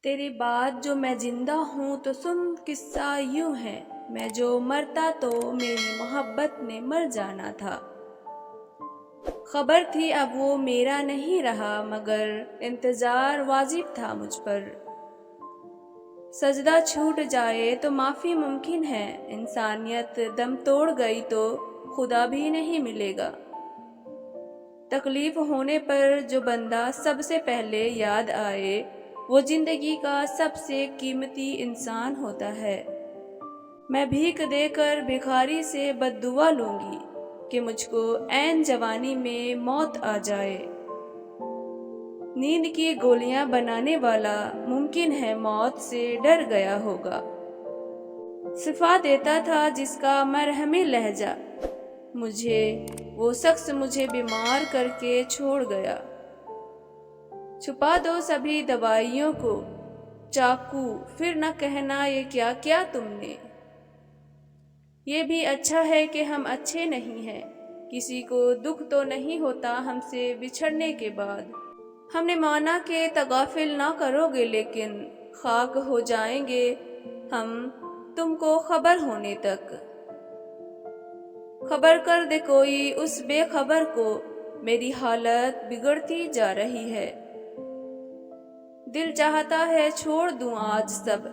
तेरी बात जो मैं जिंदा हूँ तो सुन किस्सा यूं है, मैं जो मरता तो मेरी मोहब्बत ने मर जाना था। खबर थी अब वो मेरा नहीं रहा, मगर इंतजार वाजिब था मुझ पर। सजदा छूट जाए तो माफी मुमकिन है, इंसानियत दम तोड़ गई तो खुदा भी नहीं मिलेगा। तकलीफ होने पर जो बंदा सबसे पहले याद आए, वो जिंदगी का सबसे कीमती इंसान होता है। मैं भीख देकर भिखारी से बद्दुआ लूंगी कि मुझको ऐन जवानी में मौत आ जाए। नींद की गोलियां बनाने वाला मुमकिन है मौत से डर गया होगा। सिफा देता था जिसका मरहमी लहजा, मुझे वो शख्स मुझे बीमार करके छोड़ गया। छुपा दो सभी दवाइयों को, चाकू फिर न कहना ये क्या क्या तुमने। ये भी अच्छा है कि हम अच्छे नहीं हैं, किसी को दुख तो नहीं होता हमसे बिछड़ने के बाद। हमने माना कि तगाफिल ना करोगे, लेकिन खाक हो जाएंगे हम तुमको खबर होने तक। खबर कर दे कोई उस बेखबर को, मेरी हालत बिगड़ती जा रही है। दिल चाहता है छोड़ दूं आज सब,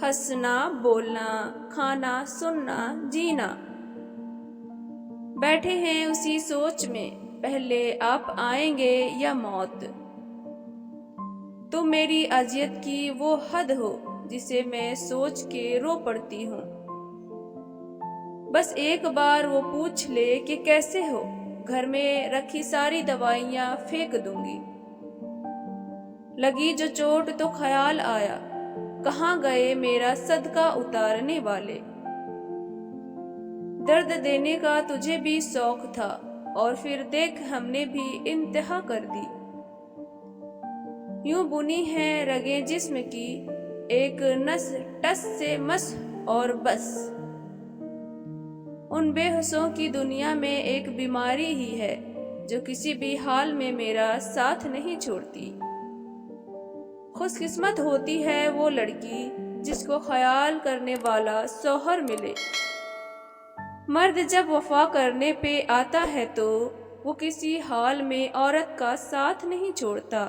हंसना बोलना खाना सुनना जीना। बैठे हैं उसी सोच में, पहले आप आएंगे या मौत। तुम मेरी अजियत की वो हद हो जिसे मैं सोच के रो पड़ती हूँ। बस एक बार वो पूछ ले कि कैसे हो, घर में रखी सारी दवाइयाँ फेंक दूंगी। लगी जो चोट तो ख्याल आया, कहाँ गए मेरा सदका उतारने वाले। दर्द देने का तुझे भी शौक था, और फिर देख हमने भी इंतहा कर दी। यूं बुनी है रगे जिस्म की, एक नस टस से मस और बस। उन बेहोशों की दुनिया में एक बीमारी ही है, जो किसी भी हाल में मेरा साथ नहीं छोड़ती। खुशकिस्मत होती है वो लड़की जिसको ख्याल करने वाला शौहर मिले। मर्द जब वफा करने पे आता है तो वो किसी हाल में औरत का साथ नहीं छोड़ता।